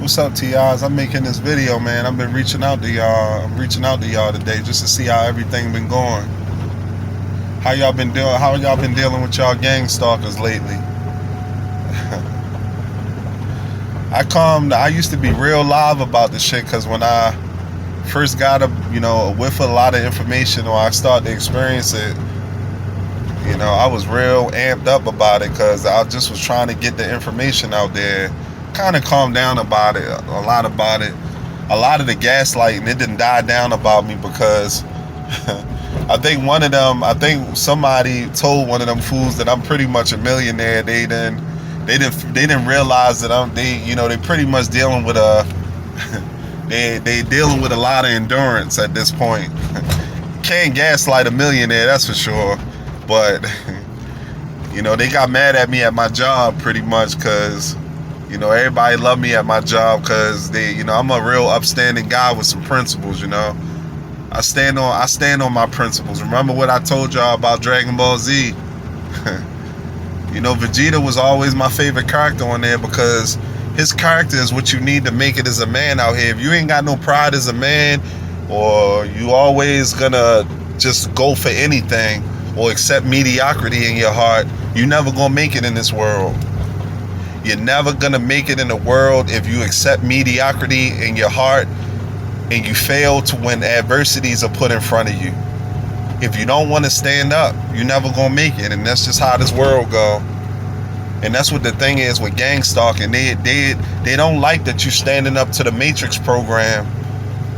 What's up, TIs? I'm making this video, man. I've been reaching out to y'all. I'm reaching out to y'all today just to see how everything been going. How y'all been doing? How y'all been dealing with y'all gang stalkers lately? I used to be real live about this shit because when I first got a whiff of a lot of information, or I started to experience it, I was real amped up about it because I just was trying to get the information out there. Kind of calmed down about it, a lot about it. A lot of the gaslighting, it didn't die down about me because I think somebody told one of them fools that I'm pretty much a millionaire. They didn't realize that they pretty much dealing with they dealing with a lot of endurance at this point. Can't gaslight a millionaire, that's for sure. But they got mad at me at my job pretty much because everybody loved me at my job because I'm a real upstanding guy with some principles. I stand on my principles. Remember what I told y'all about Dragon Ball Z? Vegeta was always my favorite character on there because his character is what you need to make it as a man out here. If you ain't got no pride as a man, or you always gonna just go for anything or accept mediocrity in your heart, you never gonna make it in this world. You're never gonna make it in the world if you accept mediocrity in your heart and you fail to when adversities are put in front of you. If you don't want to stand up, you're never gonna make it, and that's just how this world go. And that's what the thing is with gang stalking. They don't like that you standing up to the Matrix program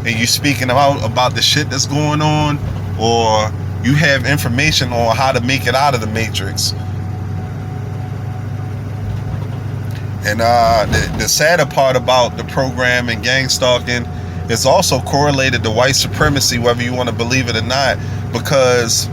and you speaking about the shit that's going on, or you have information on how to make it out of the Matrix. And the sadder part about the program and gang stalking is also correlated to white supremacy, whether you want to believe it or not. Because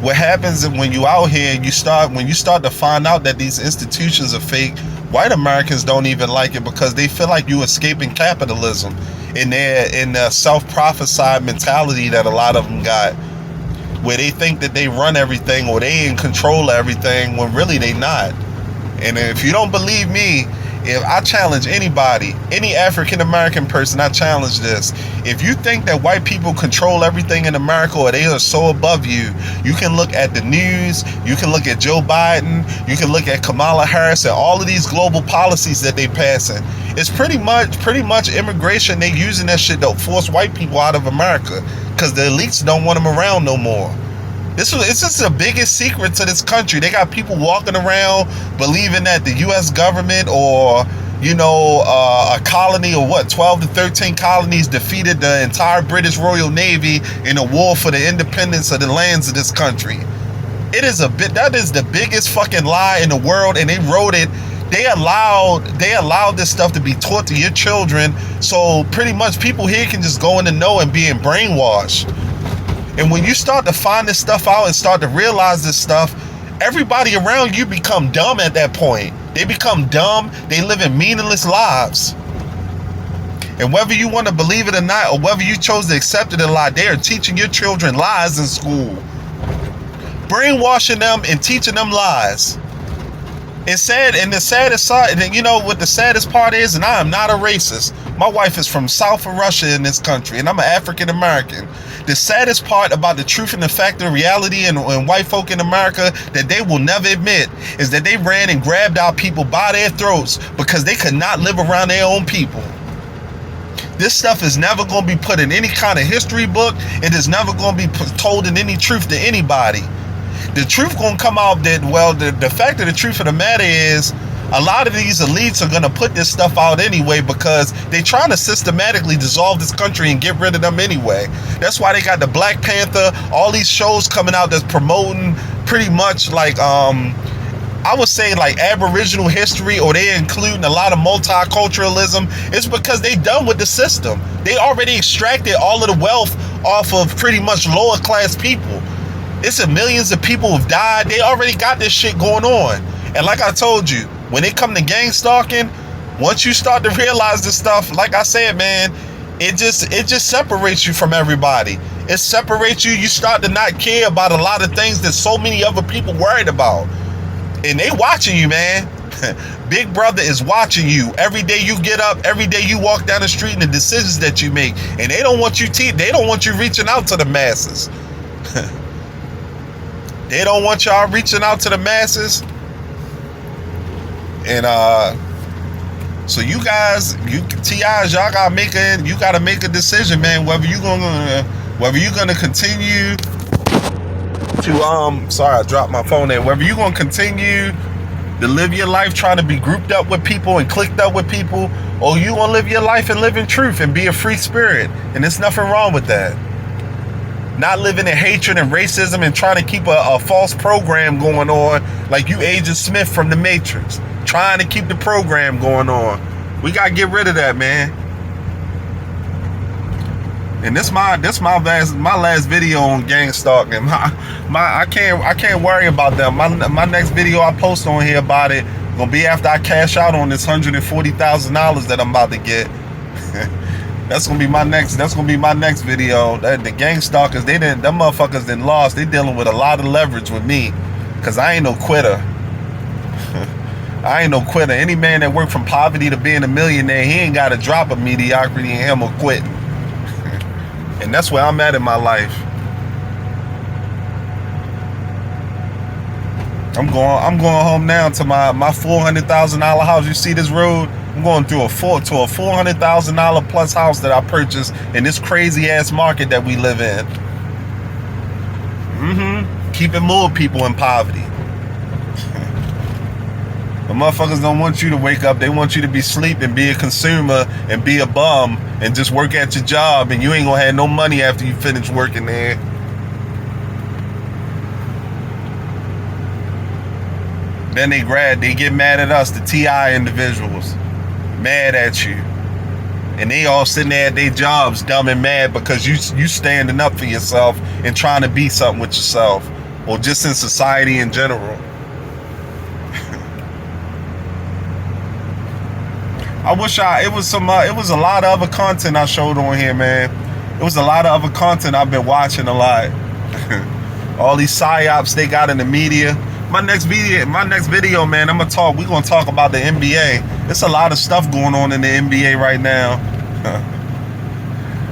what happens when you out here and when you start to find out that these institutions are fake, white Americans don't even like it because they feel like you escaping capitalism in their self-prophesied mentality that a lot of them got, where they think that they run everything or they in control of everything when really they not. And if you don't believe me, if I challenge anybody, any African American person, I challenge this. If you think that white people control everything in America or they are so above you, you can look at the news, you can look at Joe Biden, you can look at Kamala Harris and all of these global policies that they passing. It's pretty much immigration. They using that shit to force white people out of America because the elites don't want them around no more. It's just the biggest secret to this country. They got people walking around believing that the U.S. government or, a colony or 12 to 13 colonies defeated the entire British Royal Navy in a war for the independence of the lands of this country. That is the biggest fucking lie in the world, and they wrote it. They allowed this stuff to be taught to your children, so pretty much people here can just go in the know and being brainwashed. And when you start to find this stuff out and start to realize this stuff, everybody around you become dumb at that point. They become dumb. They live in meaningless lives. And whether you want to believe it or not, or whether you chose to accept it or not, they are teaching your children lies in school. Brainwashing them and teaching them lies. It's sad, and the saddest side, and what the saddest part is, and I am not a racist. My wife is from south of Russia in this country, and I'm an African American. The saddest part about the truth and the fact of reality and white folk in America that they will never admit is that they ran and grabbed our people by their throats because they could not live around their own people. This stuff is never going to be put in any kind of history book. It is never going to be told in any truth to anybody. The truth going to come out that, the fact of the truth of the matter is, a lot of these elites are going to put this stuff out anyway because they're trying to systematically dissolve this country and get rid of them anyway. That's why they got the Black Panther, all these shows coming out that's promoting pretty much like, I would say like Aboriginal history, or they're including a lot of multiculturalism. It's because they done with the system. They already extracted all of the wealth off of pretty much lower class people. It's millions of people have died. They already got this shit going on. And like I told you, when it come to gang stalking, once you start to realize this stuff, like I said, man, it just separates you from everybody. It separates you. You start to not care about a lot of things that so many other people worried about. And they watching you, man. Big brother is watching you every day you get up, every day you walk down the street, and the decisions that you make. And they don't want you they don't want you reaching out to the masses. They don't want y'all reaching out to the masses. And so you guys, you TIs, y'all gotta make a decision, man, whether you're gonna continue to sorry, I dropped my phone there. Whether you're gonna continue to live your life trying to be grouped up with people and clicked up with people, or you gonna live your life and live in truth and be a free spirit. And there's nothing wrong with that. Not living in hatred and racism and trying to keep a false program going on like you Agent Smith from the Matrix. Trying to keep the program going on. We gotta get rid of that, man. And this my last video on gang stalking. I can't worry about them. My next video I post on here about it gonna be after I cash out on this $140,000 that I'm about to get. That's gonna be my next video. The gang stalkers, them motherfuckers done lost. They dealing with a lot of leverage with me, cause I ain't no quitter. I ain't no quitter. Any man that worked from poverty to being a millionaire, he ain't got a drop of mediocrity in him or quitting. And that's where I'm at in my life. I'm going home now to my $400,000 house. You see this road? I'm going through a $400,000 plus house that I purchased in this crazy ass market that we live in. Keeping more people in poverty. The motherfuckers don't want you to wake up. They want you to be asleep and be a consumer and be a bum and just work at your job, and you ain't gonna have no money after you finish working there. Then they get mad at us, the TI individuals. Mad at you. And they all sitting there at their jobs dumb and mad because you standing up for yourself and trying to be something with yourself, or just in society in general. I wish it was a lot of other content I showed on here, man. It was a lot of other content I've been watching a lot. All these psyops they got in the media. My next video, man, we're gonna talk about the NBA. There's a lot of stuff going on in the NBA right now.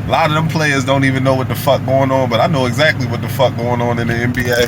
A lot of them players don't even know what the fuck going on, but I know exactly what the fuck going on in the NBA.